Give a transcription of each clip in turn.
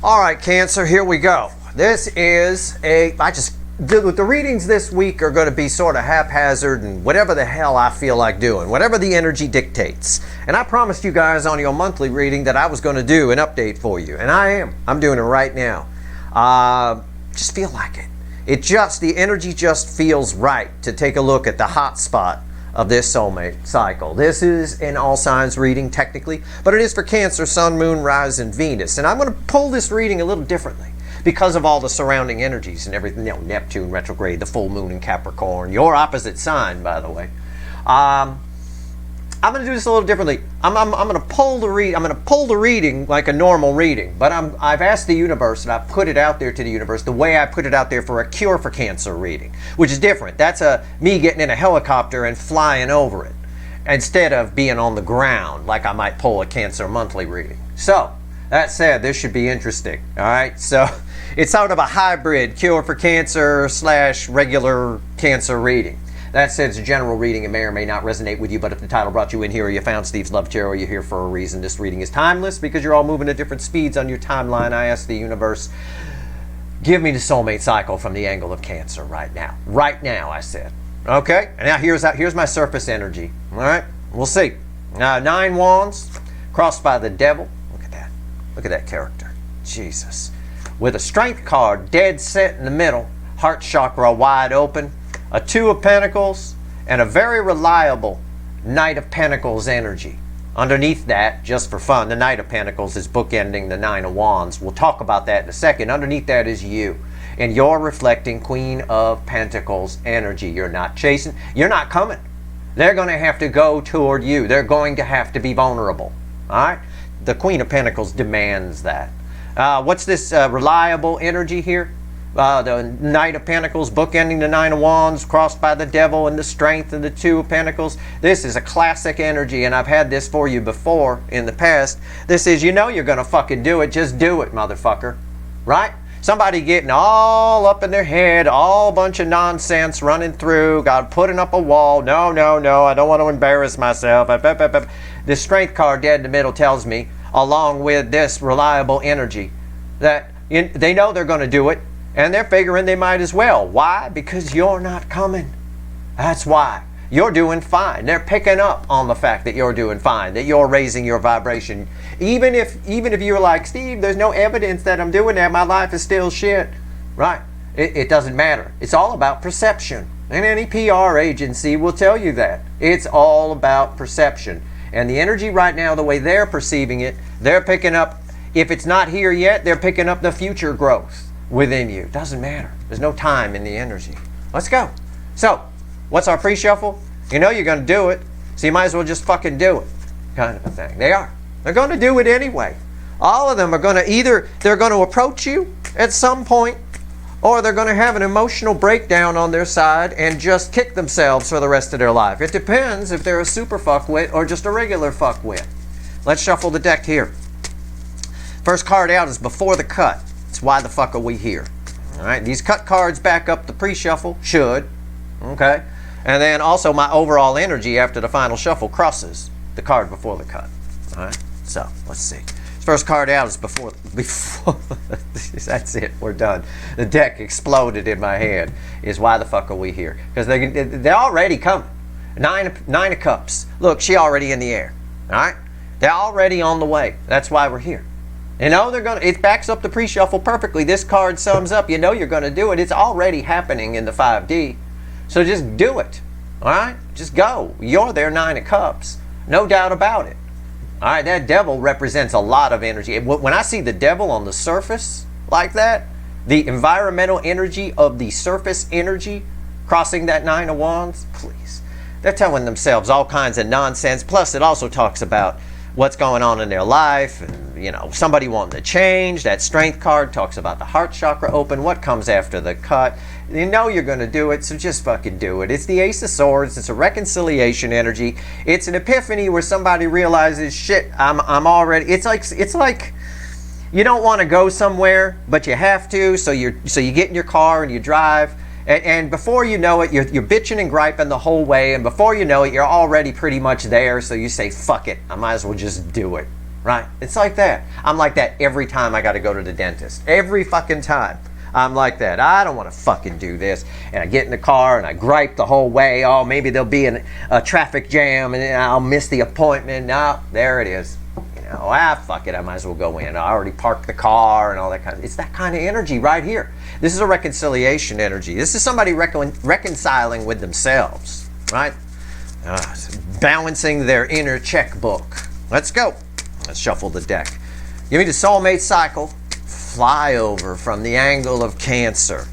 All right, Cancer, here we go. This is the readings this week are going to be sort of haphazard and whatever the hell I feel like doing, whatever the energy dictates. And I promised you guys on your monthly reading that I was going to do an update for you, and I am. I'm doing it right now. Just feel like it. The energy just feels right to take a look at the hot spot of this soulmate cycle. This is an all signs reading technically, but it is for Cancer, Sun, Moon, Rise, and Venus. And I'm going to pull this reading a little differently because of all the surrounding energies and everything. You know, Neptune retrograde, the full moon in Capricorn, your opposite sign, by the way. I'm going to do this a little differently. I'm going to pull the reading like a normal reading, but I've asked the universe, and I put it out there to the universe the way I put it out there for a cure for Cancer reading, which is different. That's me getting in a helicopter and flying over it instead of being on the ground like I might pull a Cancer monthly reading. So that said, this should be interesting. All right, so it's sort of a hybrid cure for Cancer / regular Cancer reading. That said, it's a general reading. It may or may not resonate with you, but if the title brought you in here or you found Steve's Love Chair or you're here for a reason, this reading is timeless because you're all moving at different speeds on your timeline. I ask the universe, give me the soulmate cycle from the angle of Cancer right now. Right now, I said. Okay? And now here's my surface energy. All right? We'll see. 9 wands, crossed by the devil. Look at that. Look at that character. Jesus. With a strength card dead set in the middle, heart chakra wide open, a 2 of Pentacles, and a very reliable Knight of Pentacles energy. Underneath that, just for fun, the Knight of Pentacles is bookending the 9 of Wands. We'll talk about that in a second. Underneath that is you. And you're reflecting Queen of Pentacles energy. You're not chasing. You're not coming. They're going to have to go toward you. They're going to have to be vulnerable. All right? The Queen of Pentacles demands that. What's this reliable energy here? The Knight of Pentacles bookending the 9 of Wands, crossed by the devil, and the strength of the 2 of Pentacles. This is a classic energy, and I've had this for you before in the past. This is, you know you're going to fucking do it. Just do it, motherfucker. Right? Somebody getting all up in their head, all bunch of nonsense running through, God putting up a wall. No, I don't want to embarrass myself. This strength card dead in the middle tells me, along with this reliable energy, that they know they're going to do it. And they're figuring they might as well. Why? Because you're not coming. That's why. You're doing fine. They're picking up on the fact that you're doing fine, that you're raising your vibration. Even if you're like, Steve, there's no evidence that I'm doing that. My life is still shit. Right? It doesn't matter. It's all about perception. And any PR agency will tell you that. It's all about perception. And the energy right now, the way they're perceiving it, they're picking up, if it's not here yet, they're picking up the future growth within you. Doesn't matter. There's no time in the energy. Let's go. So, what's our pre-shuffle? You know you're going to do it, so you might as well just fucking do it, kind of a thing. They are. They're going to do it anyway. All of them are going to they're going to approach you at some point, or they're going to have an emotional breakdown on their side and just kick themselves for the rest of their life. It depends if they're a super fuckwit or just a regular fuckwit. Let's shuffle the deck here. First card out is Before the Cut. It's Why the Fuck Are We Here? All right, these cut cards back up the pre-shuffle, should. Okay, and then also my overall energy after the final shuffle crosses the card before the cut. All right, so let's see. First card out is before. That's it. We're done. The deck exploded in my hand. Is Why the Fuck Are We Here? Because they're already coming. Nine of Cups. Look, she already in the air. All right, they're already on the way. That's why we're here. You know, it backs up the pre-shuffle perfectly. This card sums up, you know you're going to do it. It's already happening in the 5D. So just do it. All right? Just go. You're their 9 of Cups. No doubt about it. All right? That devil represents a lot of energy. When I see the devil on the surface like that, the environmental energy of the surface energy crossing that 9 of Wands, please. They're telling themselves all kinds of nonsense. Plus, it also talks about what's going on in their life, and you know, somebody wanting to change. That strength card talks about the heart chakra open. What comes after the cut? You know you're going to do it, so just fucking do it. It's the Ace of Swords. It's a reconciliation energy. It's an epiphany where somebody realizes, shit, I'm already. It's like you don't want to go somewhere, but you have to. So you get in your car and you drive. And before you know it, you're bitching and griping the whole way. And before you know it, you're already pretty much there. So you say, fuck it. I might as well just do it. right? It's like that. I'm like that every time I got to go to the dentist. Every fucking time. I'm like that. I don't want to fucking do this. And I get in the car and I gripe the whole way. Oh, maybe there'll be a traffic jam and then I'll miss the appointment. No, there it is. You know, fuck it. I might as well go in. I already parked the car and all that kind of. It's that kind of energy right here. This is a reconciliation energy. This is somebody reconciling with themselves, right? Balancing their inner checkbook. Let's go. Let's shuffle the deck. Give me the soulmate cycle. Flyover from the angle of Cancer.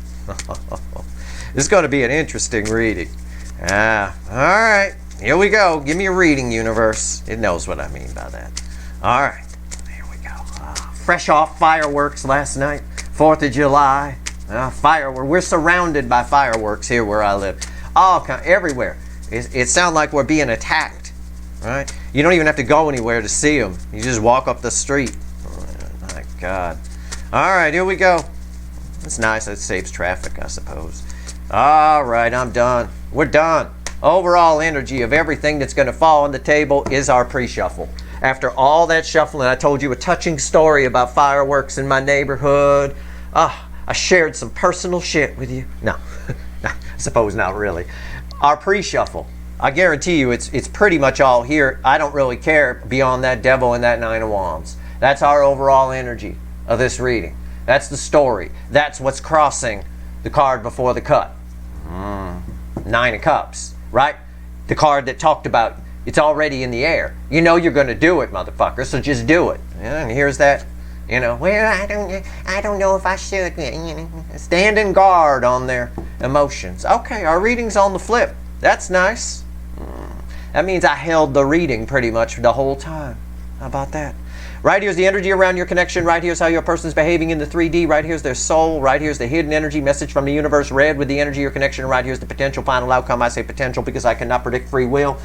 This is going to be an interesting reading. All right. Here we go. Give me a reading, universe. It knows what I mean by that. All right. Here we go. Fresh off fireworks last night. 4th of July. Fireworks. We're surrounded by fireworks here where I live. All everywhere. It sounds like we're being attacked. Right? You don't even have to go anywhere to see them. You just walk up the street. Oh, my God. All right, here we go. It's nice. It saves traffic, I suppose. All right, I'm done. We're done. Overall energy of everything that's going to fall on the table is our pre-shuffle. After all that shuffling, I told you a touching story about fireworks in my neighborhood. I shared some personal shit with you. No, I suppose not really. Our pre-shuffle. I guarantee you it's pretty much all here. I don't really care beyond that devil and that 9 of Wands. That's our overall energy of this reading. That's the story. That's what's crossing the card before the cut. 9 of Cups, right? The card that talked about it's already in the air. You know you're going to do it, motherfucker, so just do it. And here's that, well, I don't know if I should, standing guard on their emotions. Okay, our reading's on the flip. That's nice. That means I held the reading pretty much the whole time. How about that? Right here's the energy around your connection. Right here's how your person's behaving in the 3D. Right here's their soul. Right here's the hidden energy message from the universe. Red with the energy of your connection. Right here's the potential final outcome. I say potential because I cannot predict free will.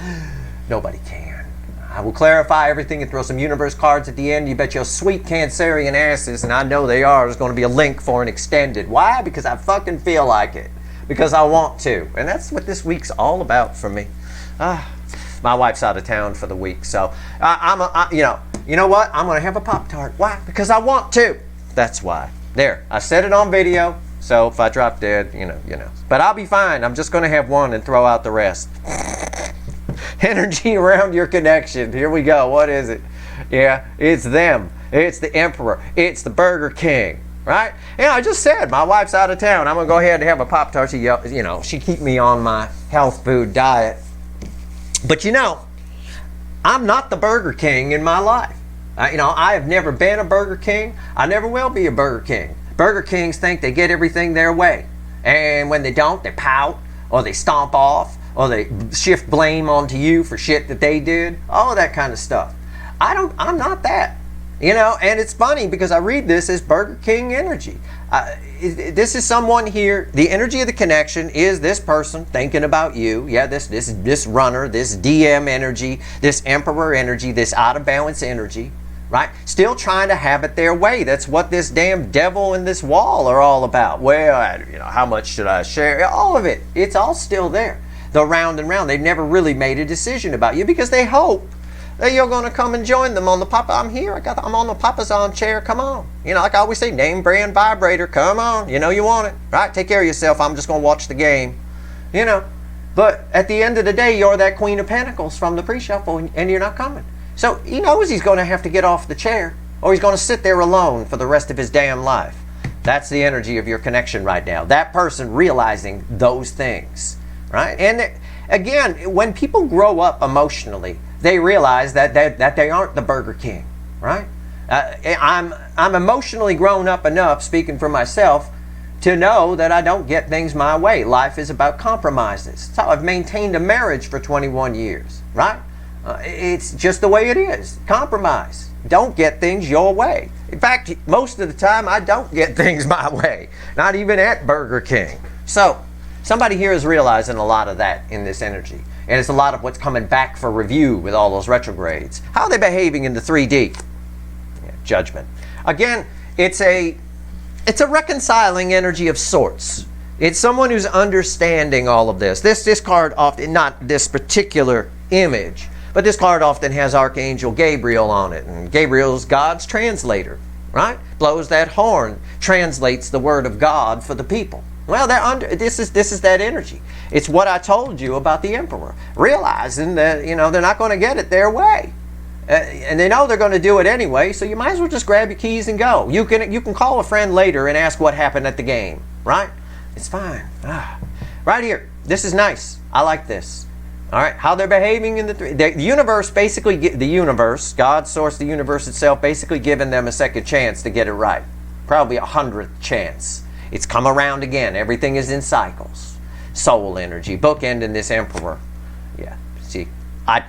Nobody can. I will clarify everything and throw some universe cards at the end. You bet your sweet Cancerian asses, and I know they are, there's going to be a link for an extended. Why? Because I fucking feel like it. Because I want to. And that's what this week's all about for me. My wife's out of town for the week, so you know what? I'm going to have a Pop-Tart. Why? Because I want to. That's why. There. I said it on video, so if I drop dead, you know. But I'll be fine. I'm just going to have one and throw out the rest. Energy around your connection. Here we go. What is it? Yeah, it's them. It's the Emperor. It's the Burger King. Right? I just said my wife's out of town. I'm going to go ahead and have a Pop-Tart. She keep me on my health food diet. But I'm not the Burger King in my life. I have never been a Burger King. I never will be a Burger King. Burger Kings think they get everything their way. And when they don't, they pout, or they stomp off, or they shift blame onto you for shit that they did. All that kind of stuff. I'm not that. And it's funny because I read this as Burger King energy. This is someone here. The energy of the connection is this person thinking about you. Yeah, this runner, this DM energy, this Emperor energy, this out of balance energy, right? Still trying to have it their way. That's what this damn devil and this wall are all about. Well, how much should I share? All of it. It's all still there. The round and round. They've never really made a decision about you because they hope that you're going to come and join them on the Papa. I'm here. I'm on the Papa's chair. Come on. Like I always say, name brand vibrator. Come on. You want it. Right? Take care of yourself. I'm just going to watch the game. But at the end of the day, you're that Queen of Pentacles from the pre-shuffle and you're not coming. So he knows he's going to have to get off the chair or he's going to sit there alone for the rest of his damn life. That's the energy of your connection right now. That person realizing those things. Right? And again, when people grow up emotionally, they realize that they aren't the Burger King, right? I'm emotionally grown up enough, speaking for myself, to know that I don't get things my way. Life is about compromises. So I've maintained a marriage for 21 years, right? It's just the way it is. Compromise. Don't get things your way. In fact, most of the time, I don't get things my way. Not even at Burger King. So somebody here is realizing a lot of that in this energy. And it's a lot of what's coming back for review with all those retrogrades. How are they behaving in the 3D? Yeah, judgment. Again, it's a reconciling energy of sorts. It's someone who's understanding all of this. This card often, not this particular image, But this card often has Archangel Gabriel on it, and Gabriel's God's translator, right? Blows that horn, translates the word of God for the people. Well, this is that energy. It's what I told you about the Emperor, realizing that, you know, they're not going to get it their way. And they know they're going to do it anyway, so you might as well just grab your keys and go. You can call a friend later and ask what happened at the game, right? It's fine. Right here. This is nice. I like this. All right, how they're behaving in the universe, basically, the universe, God, source, the universe itself, basically giving them a second chance to get it right. Probably 100th chance. It's come around again. Everything is in cycles. Soul energy, bookending this Emperor. Yeah, see, I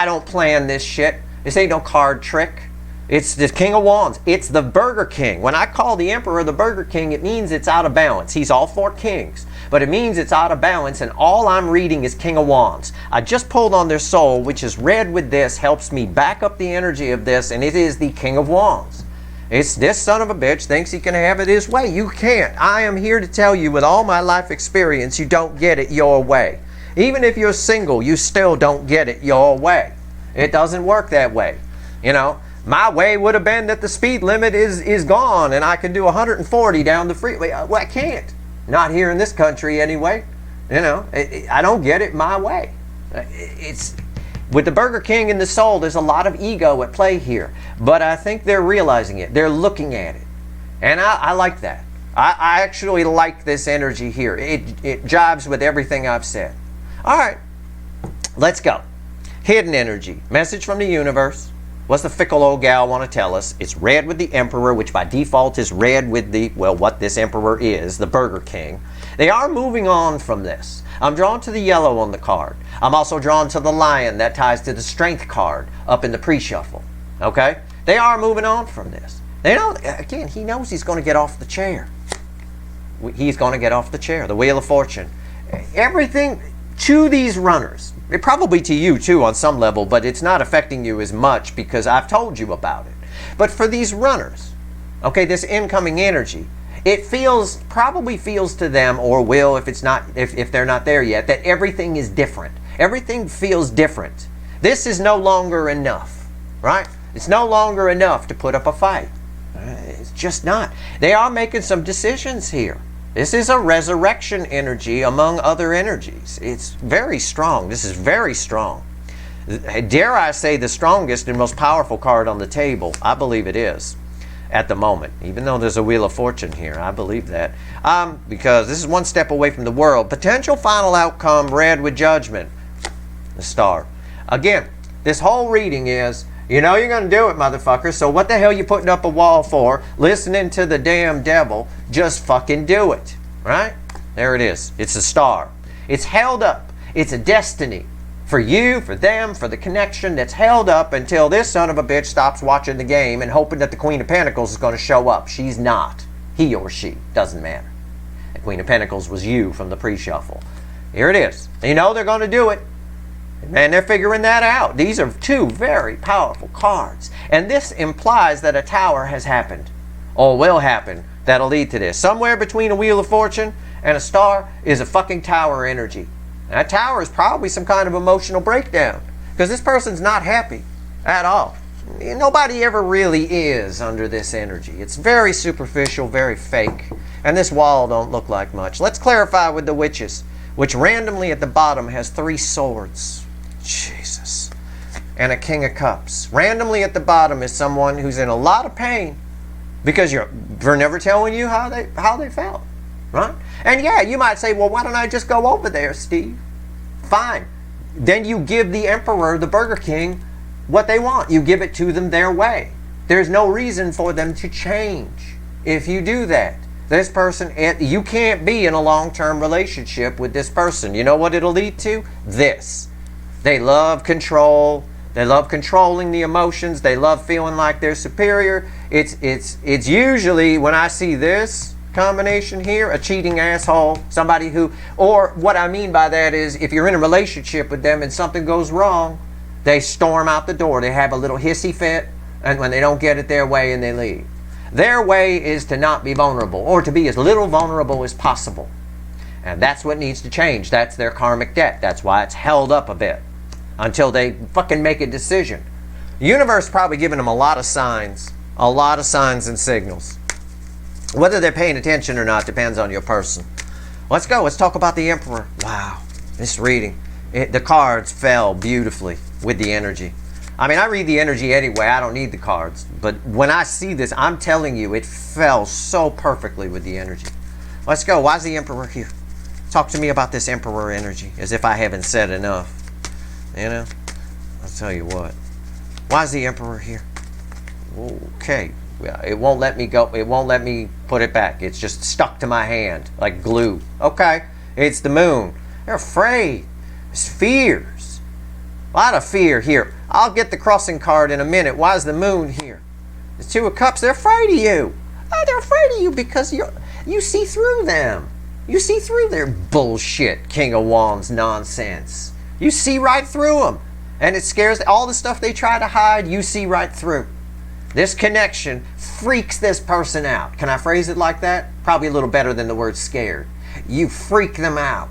don't plan this shit. This ain't no card trick. It's the King of Wands. It's the Burger King. When I call the Emperor the Burger King, it means it's out of balance. He's all four kings, but it means it's out of balance, and all I'm reading is King of Wands. I just pulled on their soul, which is red with this, helps me back up the energy of this, and it is the King of Wands. It's this son of a bitch thinks he can have it his way. You can't. I am here to tell you with all my life experience, you don't get it your way. Even if you're single, you still don't get it your way. It doesn't work that way. You know, my way would have been that the speed limit is gone and I can do 140 down the freeway. Well, I can't. Not here in this country anyway. You know, I don't get it my way. It's with the Burger King and the soul, there's a lot of ego at play here. But I think they're realizing it. They're looking at it. And I like that. I actually like this energy here. It jives with everything I've said. All right, let's go. Hidden energy. Message from the universe. What's the fickle old gal want to tell us? It's red with the Emperor, which by default is red with the, well, what this Emperor is, the Burger King. They are moving on from this. I'm drawn to the yellow on the card. I'm also drawn to the lion. That ties to the strength card up in the pre-shuffle. Okay? They are moving on from this. They know, again, he knows he's going to get off the chair. He's going to get off the chair. The Wheel of Fortune. Everything to these runners, probably to you too on some level, but it's not affecting you as much because I've told you about it. But for these runners, okay, this incoming energy, it probably feels to them, or will if they're not there yet, that everything is different. Everything feels different. This is no longer enough, right? It's no longer enough to put up a fight. It's just not. They are making some decisions here. This is a resurrection energy among other energies. It's very strong. This is very strong. Dare I say the strongest and most powerful card on the table? I believe it is at the moment. Even though there's a Wheel of Fortune here, I believe that. Because this is one step away from the world. Potential final outcome, red with Judgment. The Star. Again, this whole reading is, you know you're going to do it, motherfucker, so what the hell you putting up a wall for, listening to the damn devil? Just fucking do it, right? There it is. It's a star. It's held up. It's a destiny for you, for them, for the connection that's held up until this son of a bitch stops watching the game and hoping that the Queen of Pentacles is going to show up. She's not. He or she. Doesn't matter. The Queen of Pentacles was you from the pre-shuffle. Here it is. You know they're going to do it. And they're figuring that out. These are two very powerful cards. And this implies that a tower has happened, or will happen, that'll lead to this. Somewhere between a Wheel of Fortune and a star is a fucking tower energy. And that tower is probably some kind of emotional breakdown. Because this person's not happy at all. Nobody ever really is under this energy. It's very superficial, very fake. And this wall don't look like much. Let's clarify with the witches, which randomly at the bottom has 3 swords. Jesus. And a King of Cups. Randomly at the bottom is someone who's in a lot of pain because they're never telling you how they felt, right? And yeah, you might say, well, why don't I just go over there, Steve? Fine. Then you give the Emperor, the Burger King, what they want. You give it to them their way. There's no reason for them to change if you do that. This person, you can't be in a long-term relationship with this person. You know what it'll lead to? This. They love control. They love controlling the emotions. They love feeling like they're superior. It's usually, when I see this combination here, a cheating asshole, somebody who, or what I mean by that is if you're in a relationship with them and something goes wrong, they storm out the door. They have a little hissy fit, and when they don't get it their way, and they leave. Their way is to not be vulnerable, or to be as little vulnerable as possible. And that's what needs to change. That's their karmic debt. That's why it's held up a bit. until they fucking make a decision. The universe probably giving them a lot of signs and signals. Whether they're paying attention or not depends on your person. Let's go. Let's talk about the Emperor. Wow, this reading. The cards fell beautifully with the energy. I mean, I read the energy anyway. I don't need the cards. But when I see this, I'm telling you, it fell so perfectly with the energy. Let's go. Why is the Emperor here? Talk to me about this Emperor energy, as if I haven't said enough. You know? I'll tell you what. Why is the Emperor here? Okay. It won't let me go. It won't let me put it back. It's just stuck to my hand like glue. Okay. It's the moon. They're afraid. There's fears. A lot of fear here. I'll get the crossing card in a minute. Why is the moon here? The Two of Cups. They're afraid of you. Oh, they're afraid of you because you see through them. You see through their bullshit, King of Wands nonsense. You see right through them. And it scares all the stuff they try to hide, you see right through. This connection freaks this person out. Can I phrase it like that? Probably a little better than the word scared. You freak them out.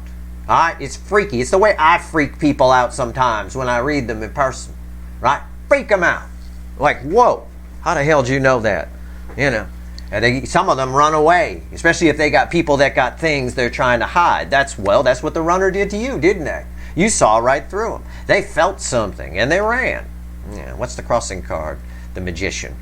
All right? It's freaky. It's the way I freak people out sometimes when I read them in person. Right? Freak them out. Like, whoa, how the hell did you know that? You know. And some of them run away, especially if they got people that got things they're trying to hide. That's what the runner did to you, didn't they? You saw right through them. They felt something and they ran. Yeah, what's the crossing card? The Magician.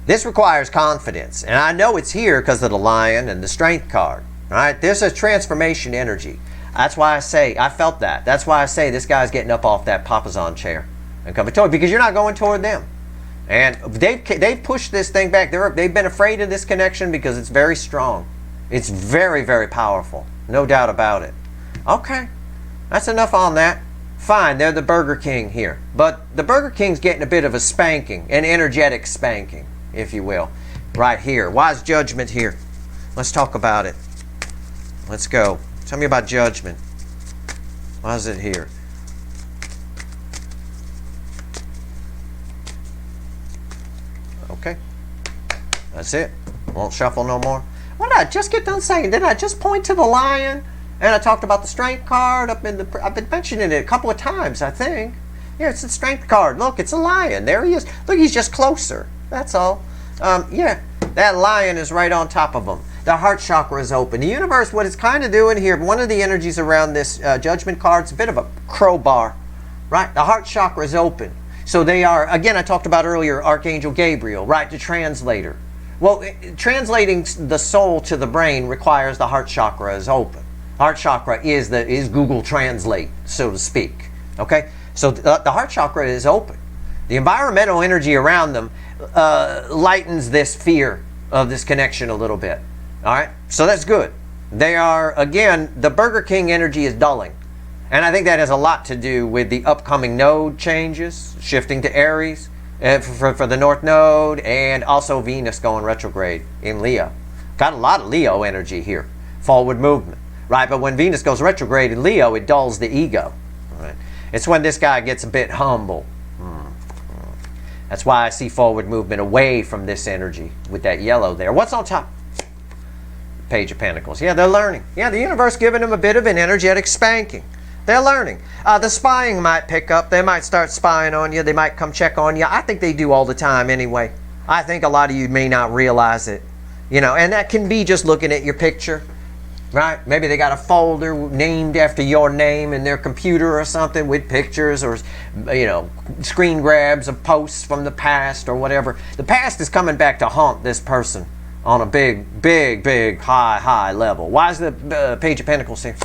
This requires confidence. And I know it's here because of the Lion and the Strength card. All right? There's a transformation energy. That's why I say, I felt that. That's why I say this guy's getting up off that Papasan chair and coming toward, because you're not going toward them. And they've pushed this thing back. They've been afraid of this connection because it's very strong. It's very, very powerful. No doubt about it. Okay. That's enough on that. Fine, they're the Burger King here. But the Burger King's getting a bit of a spanking, an energetic spanking, if you will, right here. Why is Judgment here? Let's talk about it. Let's go. Tell me about Judgment. Why is it here? Okay. That's it. Won't shuffle no more. What did I just get done saying? Didn't I just point to the Lion? And I talked about the Strength card I've been mentioning it a couple of times, I think. Yeah, it's the Strength card. Look, it's a Lion. There he is. Look, he's just closer. That's all. Yeah, that Lion is right on top of him. The heart chakra is open. The universe, what it's kind of doing here, one of the energies around this Judgment card is a bit of a crowbar, right? The heart chakra is open. So they are, again, I talked about earlier, Archangel Gabriel, right? The translator. Well, translating the soul to the brain requires the heart chakra is open. Heart chakra is Google Translate, so to speak. Okay? So the heart chakra is open. The environmental energy around them lightens this fear of this connection a little bit. All right? So that's good. They are, again, the Burger King energy is dulling. And I think that has a lot to do with the upcoming node changes, shifting to Aries for the North Node, and also Venus going retrograde in Leo. Got a lot of Leo energy here. Forward movement. Right, but when Venus goes retrograde in Leo, it dulls the ego. Right? It's when this guy gets a bit humble. That's why I see forward movement away from this energy with that yellow there. What's on top? Page of Pentacles. Yeah, they're learning. Yeah, the universe giving them a bit of an energetic spanking. They're learning. The spying might pick up. They might start spying on you. They might come check on you. I think they do all the time anyway. I think a lot of you may not realize it. You know, and that can be just looking at your picture. Right? Maybe they got a folder named after your name in their computer or something with pictures or, you know, screen grabs of posts from the past or whatever. The past is coming back to haunt this person on a big, high level. Why is the Page of Pentacles here?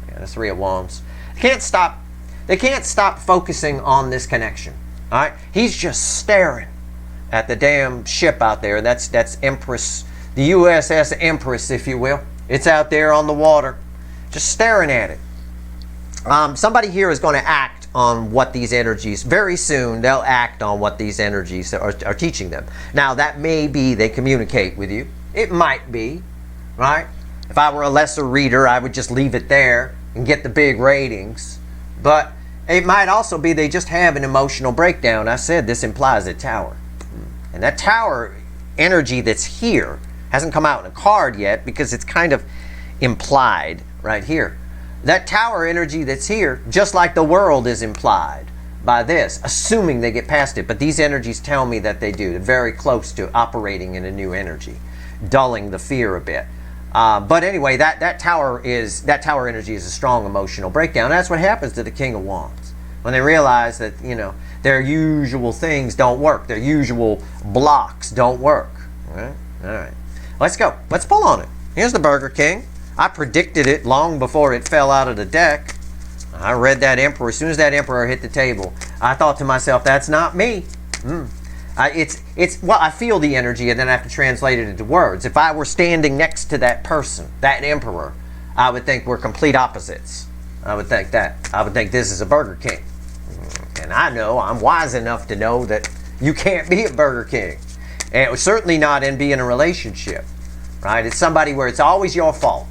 Yeah, the Three of Wands. They can't stop focusing on this connection. All right? He's just staring at the damn ship out there. That's Empress, the USS Empress, if you will. It's out there on the water, just staring at it. Somebody here is going to act on what these energies, very soon they'll act on what these energies are teaching them. Now that may be they communicate with you. It might be, right? If I were a lesser reader, I would just leave it there and get the big ratings. But it might also be they just have an emotional breakdown. I said this implies a tower. And that tower energy that's here hasn't come out in a card yet because it's kind of implied right here. That tower energy that's here, just like the world is implied by this, assuming they get past it. But these energies tell me that they do. They're very close to operating in a new energy, dulling the fear a bit. But anyway, that tower energy is a strong emotional breakdown. That's what happens to the King of Wands when they realize that, you know, their usual things don't work. Their usual blocks don't work. All right. Let's go. Let's pull on it. Here's the Burger King. I predicted it long before it fell out of the deck. I read that Emperor. As soon as that Emperor hit the table, I thought to myself, that's not me. Well, I feel the energy and then I have to translate it into words. If I were standing next to that person, that Emperor, I would think we're complete opposites. I would think that. I would think this is a Burger King. And I know, I'm wise enough to know that you can't be a Burger King. And it was certainly not in being in a relationship, right? It's somebody where it's always your fault.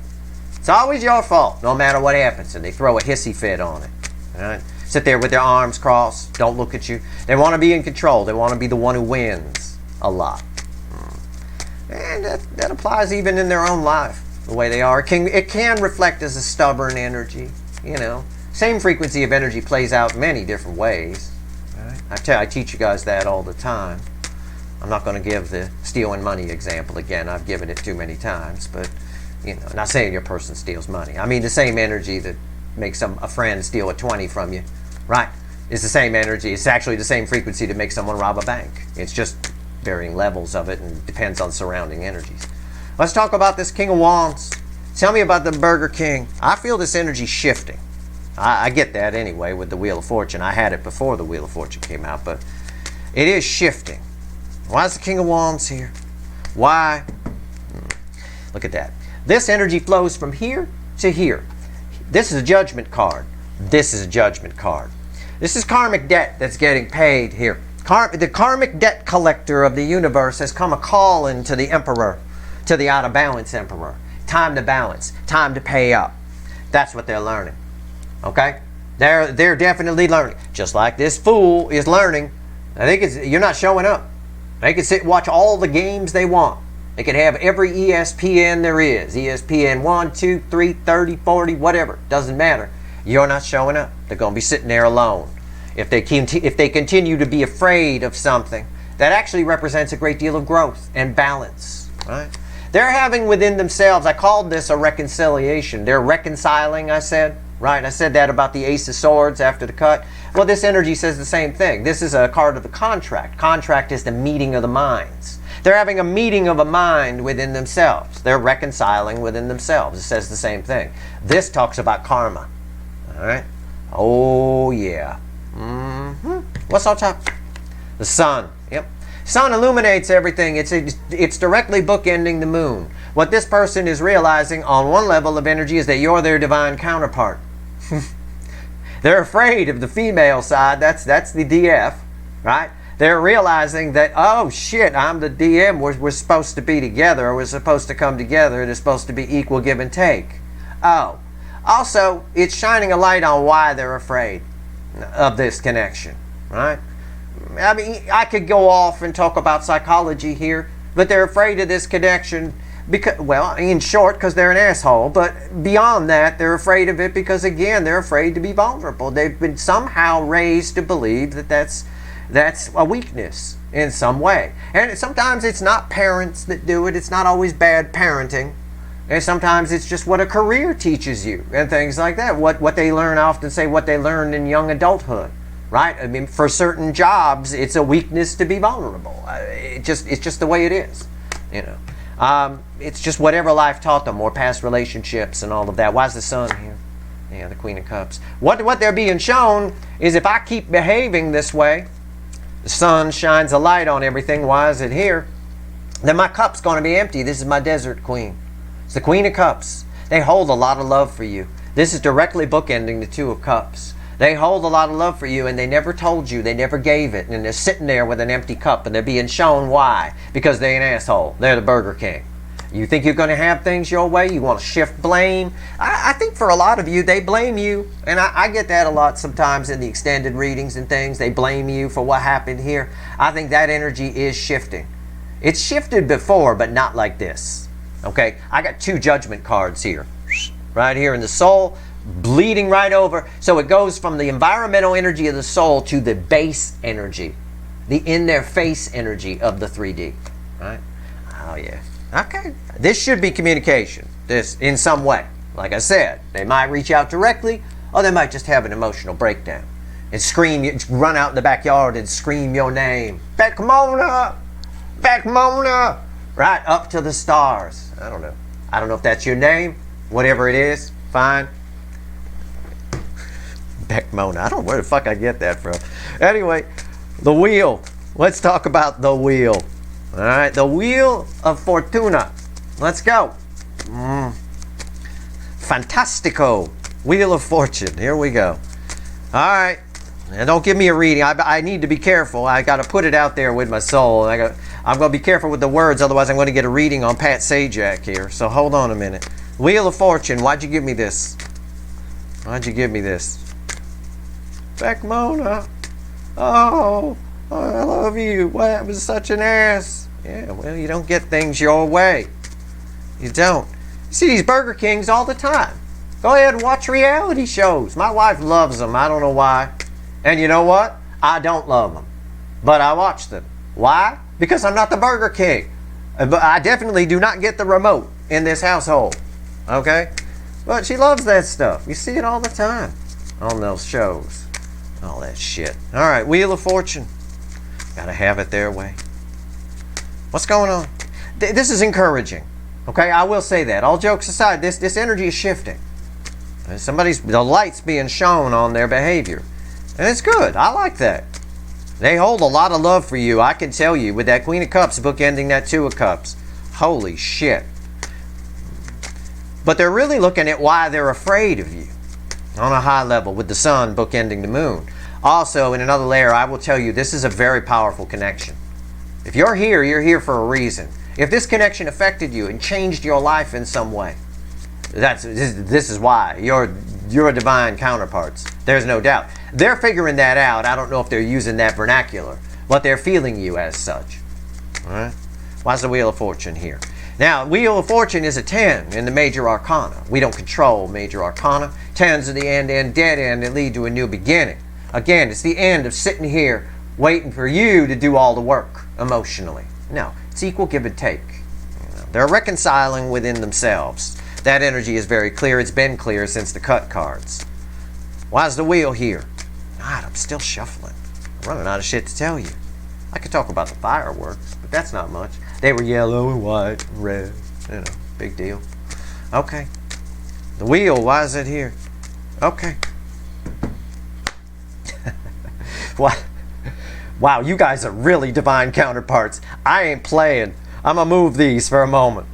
It's always your fault, no matter what happens. And they throw a hissy fit on it, right? Sit there with their arms crossed, don't look at you. They want to be in control. They want to be the one who wins a lot. And that applies even in their own life, the way they are. It can reflect as a stubborn energy, you know. Same frequency of energy plays out many different ways. Right? I teach you guys that all the time. I'm not going to give the stealing money example again. I've given it too many times. But, you know, not saying your person steals money. I mean the same energy that makes a friend steal a 20 from you, right? It's the same energy. It's actually the same frequency to make someone rob a bank. It's just varying levels of it and depends on surrounding energies. Let's talk about this King of Wands. Tell me about the Burger King. I feel this energy shifting. I get that anyway with the Wheel of Fortune. I had it before the Wheel of Fortune came out, but it is shifting. Why is the King of Wands here? Why? Look at that. This energy flows from here to here. This is a judgment card. This is a judgment card. This is karmic debt that's getting paid here. The karmic debt collector of the universe has come a call into the Emperor, to the out of balance Emperor. Time to balance. Time to pay up. That's what they're learning. Okay? They're definitely learning. Just like this fool is learning. I think you're not showing up. They can sit and watch all the games they want. They can have every ESPN there is. ESPN 1, 2, 3, 30, 40, whatever. Doesn't matter. You're not showing up. They're going to be sitting there alone. If they continue to be afraid of something, that actually represents a great deal of growth and balance. Right? They're having within themselves, I called this a reconciliation. They're reconciling, I said. Right? I said that about the Ace of Swords after the cut. Well, this energy says the same thing. This is a card of the contract. Contract is the meeting of the minds. They're having a meeting of a mind within themselves. They're reconciling within themselves. It says the same thing. This talks about karma. All right? Oh, yeah. What's on top? The sun. Yep. Sun illuminates everything. It's directly bookending the moon. What this person is realizing on one level of energy is that you're their divine counterpart. They're afraid of the female side. That's the DF, right? They're realizing that, oh shit, I'm the DM. We're supposed to be together. We're supposed to come together. There's supposed to be equal give and take. Oh. Also, it's shining a light on why they're afraid of this connection, right? I mean, I could go off and talk about psychology here, but they're afraid of this connection because, well, in short, because they're an asshole. But beyond that, they're afraid of it because, again, they're afraid to be vulnerable. They've been somehow raised to believe that that's a weakness in some way. And sometimes it's not parents that do it. It's not always bad parenting. And sometimes it's just what a career teaches you and things like that. What they learn, I often say what they learn in young adulthood, right? I mean, for certain jobs, it's a weakness to be vulnerable. It's just the way it is, you know. It's just whatever life taught them, or past relationships and all of that. Why is the sun here? Yeah, the Queen of Cups. What they're being shown is if I keep behaving this way, the sun shines a light on everything. Why is it here? Then my cup's going to be empty. This is my desert queen. It's the Queen of Cups. They hold a lot of love for you. This is directly bookending the Two of Cups. They hold a lot of love for you, and they never told you. They never gave it. And they're sitting there with an empty cup, and they're being shown why. Because they're an asshole. They're the Burger King. You think you're going to have things your way? You want to shift blame? I think for a lot of you, they blame you. And I get that a lot sometimes in the extended readings and things. They blame you for what happened here. I think that energy is shifting. It's shifted before, but not like this. Okay? I got two judgment cards here. Right here in the soul. bleeding right over. So it goes from the environmental energy of the soul to the base energy, the in-their-face energy of the 3D. Right? Oh, yeah. Okay. This should be communication. This, in some way. Like I said, they might reach out directly, or they might just have an emotional breakdown and scream, run out in the backyard and scream your name. Beckmona! Beckmona! Right up to the stars. I don't know. I don't know if that's your name. Whatever it is, fine. Beckmona. I don't know where the fuck I get that from. Anyway, the wheel. Let's talk about the wheel. All right, the wheel of Fortuna. Let's go. Fantastico. Wheel of Fortune. Here we go. All right. And don't give me a reading. I need to be careful. I got to put it out there with my soul. I'm going to be careful with the words, otherwise I'm going to get a reading on Pat Sajak here. So hold on a minute. Wheel of Fortune. Why'd you give me this? Why'd you give me this? Beckmona. Oh, I love you. Why was such an ass? Yeah, well, you don't get things your way. You don't. You see these Burger Kings all the time. Go ahead and watch reality shows. My wife loves them. I don't know why. And you know what? I don't love them. But I watch them. Why? Because I'm not the Burger King. But I definitely do not get the remote in this household. Okay? But she loves that stuff. You see it all the time on those shows. All that shit. All right, Wheel of Fortune. Gotta have it their way. What's going on? This is encouraging. Okay, I will say that. All jokes aside, this energy is shifting. The light's being shown on their behavior. And it's good. I like that. They hold a lot of love for you, I can tell you, with that Queen of Cups bookending that Two of Cups. Holy shit. But they're really looking at why they're afraid of you on a high level, with the Sun bookending the Moon. Also, in another layer, I will tell you, this is a very powerful connection. If you're here for a reason. If this connection affected you and changed your life in some way, this is why. You're divine counterparts. There's no doubt. They're figuring that out. I don't know if they're using that vernacular, but they're feeling you as such. All right? Why's the Wheel of Fortune here? Now, Wheel of Fortune is a 10 in the major arcana. We don't control major arcana. 10s are the end dead end that lead to a new beginning. Again, it's the end of sitting here waiting for you to do all the work emotionally. No, it's equal give and take. They're reconciling within themselves. That energy is very clear. It's been clear since the cut cards. Why's the wheel here? God, I'm still shuffling. I'm running out of shit to tell you. I could talk about the fireworks, but that's not much. They were yellow and white and red. You know, big deal. Okay. The wheel, why is it here? Okay. What? Wow, you guys are really divine counterparts. I ain't playing. I'm going to move these for a moment.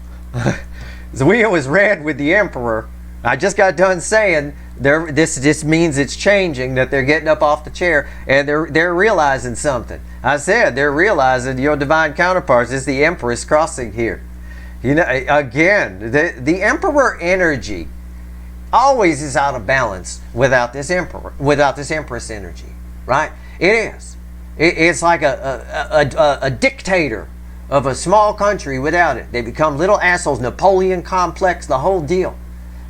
The wheel is red with the Emperor. I just got done saying this means it's changing, that they're getting up off the chair and they're realizing something. I said they're realizing your divine counterparts is the Empress crossing here. You know, again, the Emperor energy always is out of balance without this Emperor, without this Empress energy, right? It is. It's like a dictator of a small country without it. They become little assholes, Napoleon complex, the whole deal.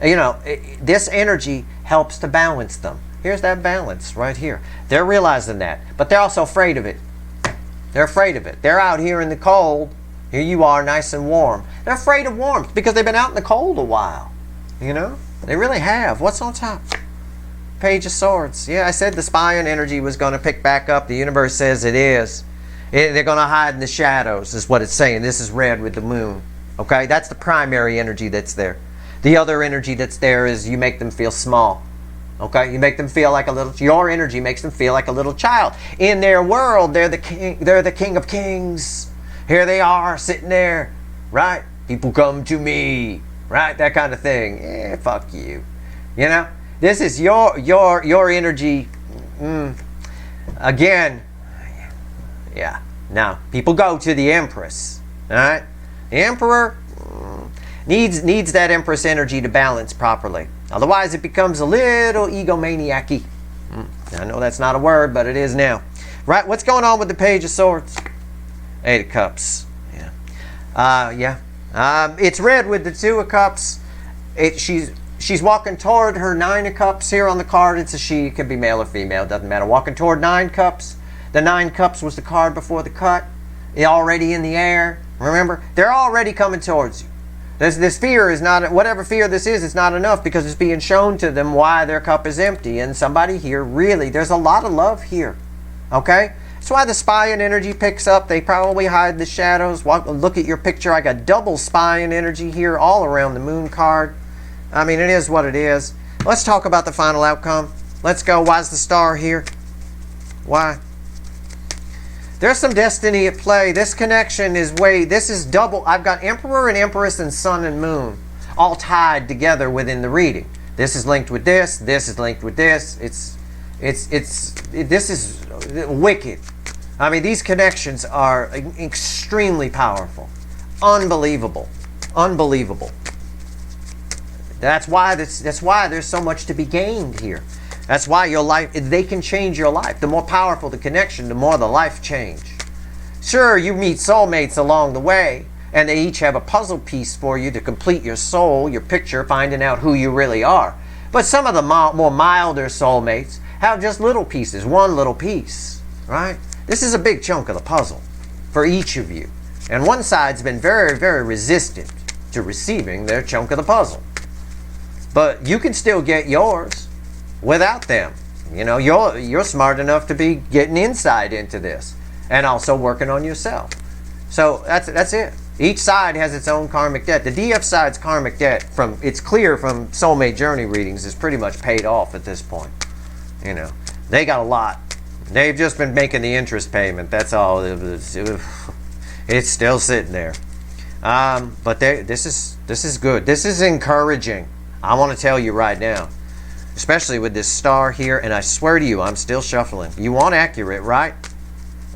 You know, this energy helps to balance them. Here's that balance right here. They're realizing that, but they're also afraid of it. They're afraid of it. They're out here in the cold. Here you are, nice and warm. They're afraid of warmth because they've been out in the cold a while. You know, they really have. What's on top? Page of Swords. Yeah, I said the Spion energy was going to pick back up. The universe says it is. They're going to hide in the shadows, is what it's saying. This is red with the moon. Okay, that's the primary energy that's there. The other energy that's there is you make them feel small. Okay, you make them feel like a little. Your energy makes them feel like a little child. In their world, they're the king. They're the king of kings. Here they are sitting there, right? People come to me, right? That kind of thing. Yeah, fuck you. You know, this is your energy. Again. Yeah. Now, people go to the Empress. All right? The Emperor needs that Empress energy to balance properly. Otherwise, it becomes a little egomaniac-y. I know that's not a word, but it is now. Right? What's going on with the Page of Swords? 8 of Cups. Yeah. It's red with the 2 of Cups. She's she's walking toward her 9 of Cups here on the card. It's a she. It could be male or female. Doesn't matter. Walking toward 9 Cups. The 9 Cups was the card before the cut. They're already in the air. Remember? They're already coming towards you. This fear is not, whatever fear this is, it's not enough because it's being shown to them why their cup is empty. And somebody here, really, there's a lot of love here. Okay? That's why the spying energy picks up. They probably hide the shadows. Look at your picture. I got double spying energy here all around the moon card. I mean, it is what it is. Let's talk about the final outcome. Let's go. Why's the star here? Why? There's some destiny at play. This connection is this is double. I've got Emperor and Empress and Sun and Moon all tied together within the reading. This is linked with this. This is linked with this. This is wicked. I mean, these connections are extremely powerful. Unbelievable. Unbelievable. That's why there's so much to be gained here. That's why your life, they can change your life. The more powerful the connection, the more the life change. Sure, you meet soulmates along the way, and they each have a puzzle piece for you to complete your soul, your picture, finding out who you really are. But some of the more milder soulmates have just little pieces, one little piece, right? This is a big chunk of the puzzle for each of you. And one side's been very, very resistant to receiving their chunk of the puzzle. But you can still get yours without them. You know, you're smart enough to be getting insight into this and also working on yourself. So that's it. Each side has its own karmic debt. The DF side's karmic debt, it's clear from soulmate journey readings, is pretty much paid off at this point. You know, they got a lot. They've just been making the interest payment. That's all. It's still sitting there. But this is good. This is encouraging. I want to tell you right now. Especially with this star here, and I swear to you, I'm still shuffling. You want accurate, right?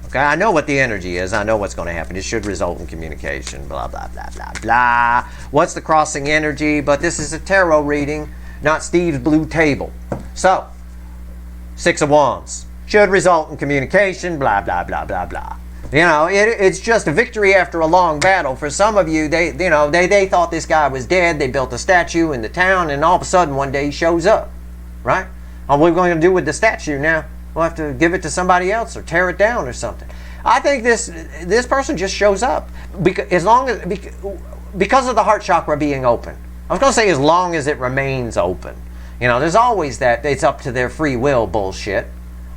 Okay, I know what the energy is. I know what's going to happen. It should result in communication, blah, blah, blah, blah, blah. What's the crossing energy? But this is a tarot reading, not Steve's blue table. So, 6 of Wands. Should result in communication, blah, blah, blah, blah, blah. You know, it's just a victory after a long battle. For some of you, they thought this guy was dead. They built a statue in the town, and all of a sudden, one day, he shows up. Right? What are we going to do with the statue now? We'll have to give it to somebody else or tear it down or something. I think this person just shows up because of the heart chakra being open. I was going to say as long as it remains open. You know, there's always that it's up to their free will bullshit.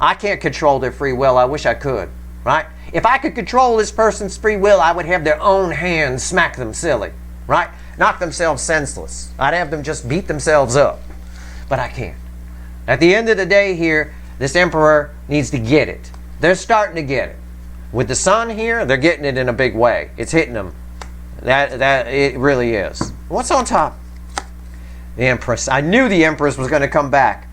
I can't control their free will. I wish I could. Right? If I could control this person's free will, I would have their own hands smack them silly. Right? Knock themselves senseless. I'd have them just beat themselves up. But I can't. At the end of the day here, this Emperor needs to get it. They're starting to get it. With the Sun here, they're getting it in a big way. It's hitting them. That it really is. What's on top? The Empress. I knew the Empress was going to come back.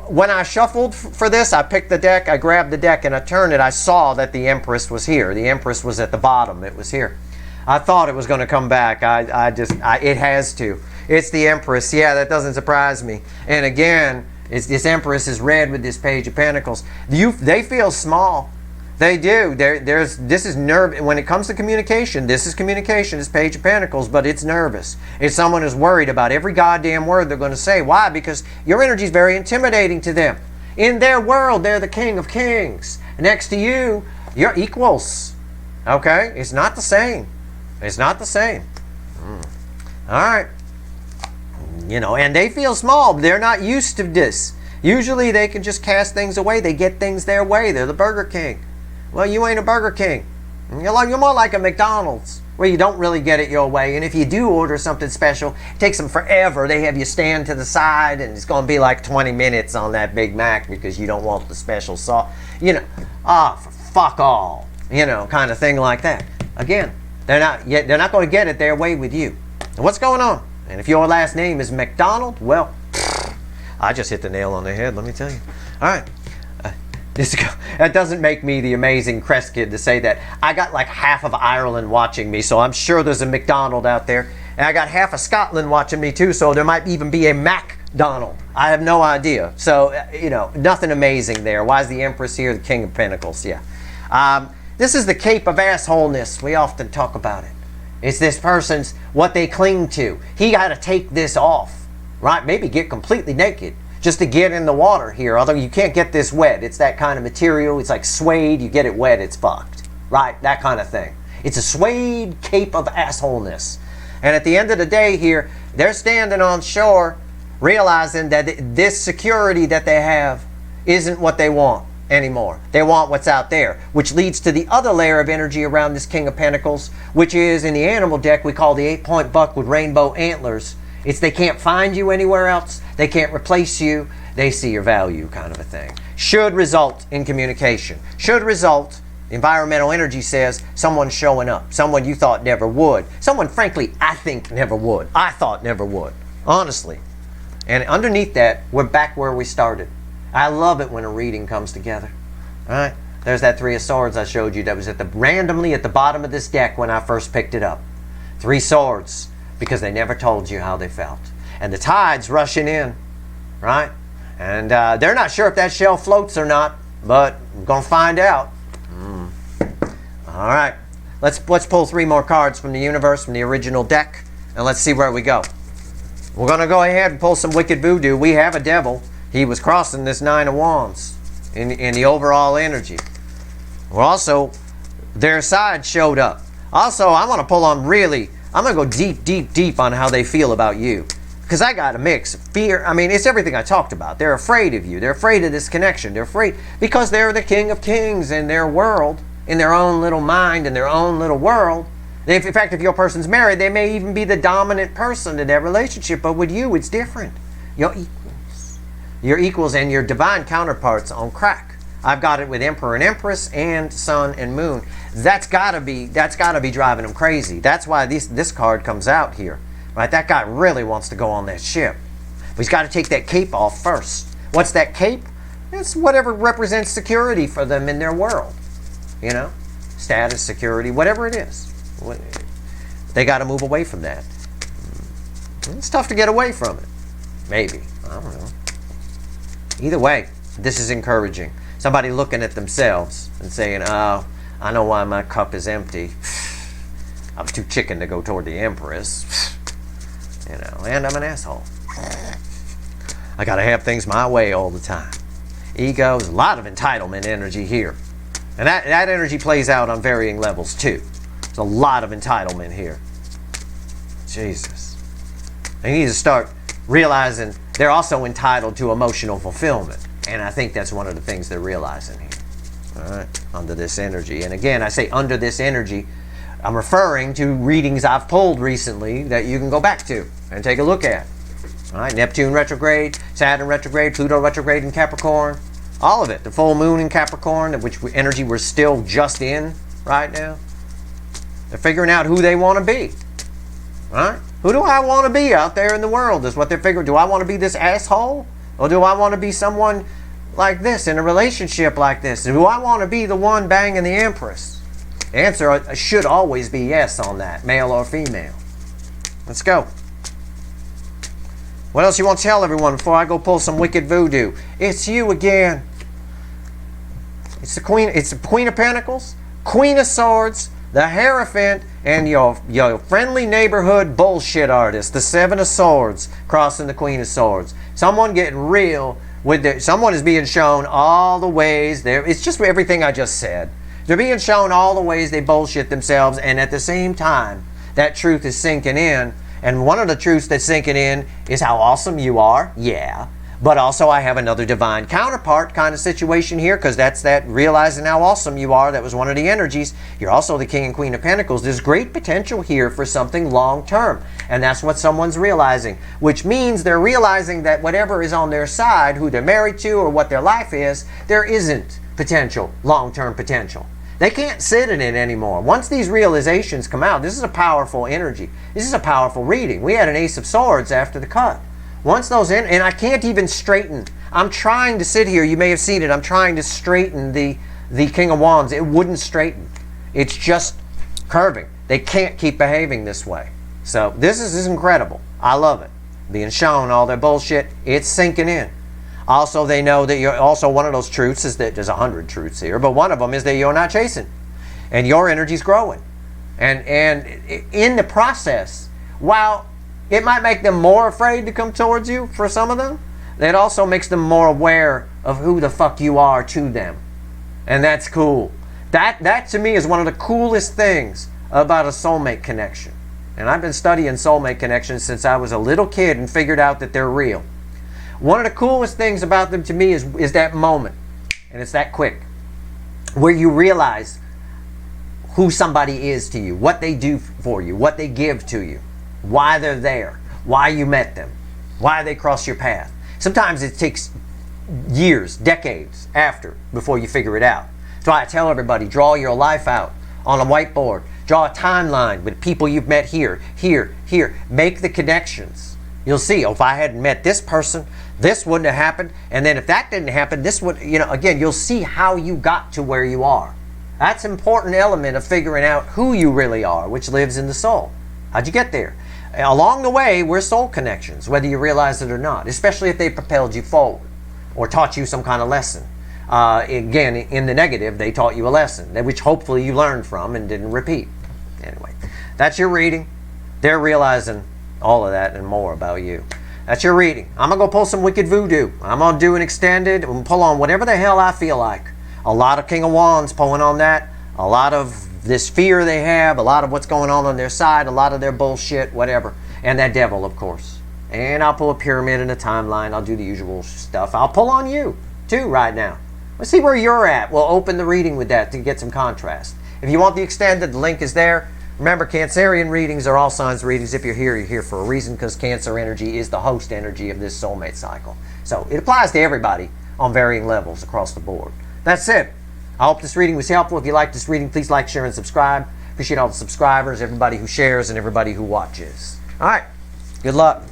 When I shuffled for this, I picked the deck, I grabbed the deck, and I turned it. I saw that the Empress was here. The Empress was at the bottom. It was here. I thought it was going to come back. It has to. It's the Empress. Yeah, that doesn't surprise me. And again, this Empress is red with this Page of Pentacles. They feel small. They do. This is nerve. When it comes to communication, this is communication. It's Page of Pentacles, but it's nervous. It's someone who's worried about every goddamn word they're going to say. Why? Because your energy is very intimidating to them. In their world, they're the King of Kings. Next to you, you're equals. Okay? It's not the same. It's not the same. All right. You know, and they feel small. They're not used to this. Usually they can just cast things away. They get things their way. They're the Burger King. Well, you ain't a Burger King. You're more like a McDonald's, where you don't really get it your way. And if you do order something special, it takes them forever. They have you stand to the side, and it's going to be like 20 minutes on that Big Mac because you don't want the special sauce. You know, for fuck all. You know, kind of thing like that. Again, they're not going to get it their way with you. And what's going on? And if your last name is McDonald, well, I just hit the nail on the head, let me tell you. All right. That doesn't make me the amazing crest kid to say that. I got like half of Ireland watching me, so I'm sure there's a McDonald out there. And I got half of Scotland watching me too, so there might even be a MacDonald. I have no idea. So, you know, nothing amazing there. Why is the Empress here? The King of Pentacles, yeah. This is the cape of assholeness. We often talk about it. It's this person's, what they cling to. He got to take this off. right? Maybe get completely naked just to get in the water here. Although you can't get this wet. It's that kind of material. It's like suede. You get it wet, it's fucked, right? That kind of thing. It's a suede cape of assholeness. And at the end of the day here, they're standing on shore realizing that this security that they have isn't what they want anymore. They want what's out there, which leads to the other layer of energy around this King of Pentacles, which is in the animal deck we call the 8-point buck with rainbow antlers. It's they can't find you anywhere else. They can't replace you. They see your value, kind of a thing. Should result in communication. Should result, environmental energy says, someone showing up. Someone you thought never would. Someone, frankly, I think never would. I thought never would. Honestly. And underneath that, we're back where we started. I love it when a reading comes together. All right? There's that 3 of Swords I showed you that was randomly at the bottom of this deck when I first picked it up. 3 swords, because they never told you how they felt. And the tide's rushing in, right? And they're not sure if that shell floats or not, but we're going to find out. All right. Let's pull 3 more cards from the universe, from the original deck, and let's see where we go. We're going to go ahead and pull some Wicked Voodoo. We have a devil. He was crossing this 9 of Wands in the overall energy. We're also, their side showed up. Also, I want to pull on I'm going to go deep, deep, deep on how they feel about you. Because I got a mix of fear. I mean, it's everything I talked about. They're afraid of you. They're afraid of this connection. They're afraid because they're the King of Kings in their world, in their own little mind, in their own little world. In fact, if your person's married, they may even be the dominant person in their relationship. But with you, it's different. Your equals. Your equals and your divine counterparts on crack. I've got it with Emperor and Empress and Sun and Moon. That's gotta be driving them crazy. That's why this card comes out here. Right? That guy really wants to go on that ship. But he's got to take that cape off first. What's that cape? It's whatever represents security for them in their world. You know? Status, security, whatever it is. They got to move away from that. It's tough to get away from it. Maybe. I don't know. Either way, this is encouraging. Somebody looking at themselves and saying, oh, I know why my cup is empty. I was too chicken to go toward the Empress. You know, and I'm an asshole. I got to have things my way all the time. Ego, there's a lot of entitlement energy here. And that energy plays out on varying levels too. There's a lot of entitlement here. Jesus. They need to start realizing they're also entitled to emotional fulfillment. And I think that's one of the things they're realizing here. All right, under this energy. And again, I say under this energy, I'm referring to readings I've pulled recently that you can go back to and take a look at. All right, Neptune retrograde, Saturn retrograde, Pluto retrograde in Capricorn, all of it. The full moon in Capricorn, which energy we're still just in right now. They're figuring out who they want to be. All right, who do I want to be out there in the world is what they're figuring. Do I want to be this asshole? Or do I want to be someone like this in a relationship like this? Do I want to be the one banging the Empress? The answer should always be yes on that, male or female. Let's go. What else you want to tell everyone before I go pull some Wicked Voodoo? It's you again. It's the Queen of Pentacles, Queen of Swords, the Hierophant, and your friendly neighborhood bullshit artist, the 7 of Swords, crossing the Queen of Swords. Someone getting real with someone is being shown all the ways there. It's just everything I just said. They're being shown all the ways they bullshit themselves, and at the same time, that truth is sinking in. And one of the truths that's sinking in is how awesome you are. Yeah. But also I have another divine counterpart kind of situation here, because that's that realizing how awesome you are. That was one of the energies. You're also the King and Queen of Pentacles. There's great potential here for something long term. And that's what someone's realizing, which means they're realizing that whatever is on their side, who they're married to or what their life is, there isn't potential, long-term potential. They can't sit in it anymore. Once these realizations come out, this is a powerful energy. This is a powerful reading. We had an Ace of Swords after the cut. Once those in, and I can't even straighten. I'm trying to sit here. You may have seen it. I'm trying to straighten the King of Wands. It wouldn't straighten. It's just curving. They can't keep behaving this way. So this is incredible. I love it. Being shown all their bullshit. It's sinking in. Also, they know that you're also one of those truths is that there's 100 truths here, but one of them is that you're not chasing, and your energy's growing, and in the process, while It might make them more afraid to come towards you for some of them. It also makes them more aware of who the fuck you are to them. And that's cool. That to me is one of the coolest things about a soulmate connection. And I've been studying soulmate connections since I was a little kid and figured out that they're real. One of the coolest things about them to me is that moment. And it's that quick. Where you realize who somebody is to you, what they do for you, what they give to you, why they're there, why you met them, why they cross your path. Sometimes it takes years, decades after before you figure it out. That's why I tell everybody, draw your life out on a whiteboard. Draw a timeline with people you've met here, here, here. Make the connections. You'll see, oh, if I hadn't met this person, this wouldn't have happened. And then if that didn't happen, this would, again, you'll see how you got to where you are. That's an important element of figuring out who you really are, which lives in the soul. How'd you get there? Along the way, we're soul connections, whether you realize it or not, especially if they propelled you forward or taught you some kind of lesson. Again, in the negative, they taught you a lesson, which hopefully you learned from and didn't repeat. Anyway, that's your reading. They're realizing all of that and more about you. That's your reading. I'm going to go pull some Wicked Voodoo. I'm going to do an extended and pull on whatever the hell I feel like. A lot of King of Wands pulling on that. A lot of this fear they have. A lot of what's going on their side. A lot of their bullshit, whatever. And that devil, of course. And I'll pull a pyramid and a timeline. I'll do the usual stuff. I'll pull on you, too, right now. Let's see where you're at. We'll open the reading with that to get some contrast. If you want the extended, the link is there. Remember, Cancerian readings are all signs readings. If you're here for a reason, because Cancer energy is the host energy of this soulmate cycle. So it applies to everybody on varying levels across the board. That's it. I hope this reading was helpful. If you like this reading, please like, share, and subscribe. Appreciate all the subscribers, everybody who shares, and everybody who watches. All right. Good luck.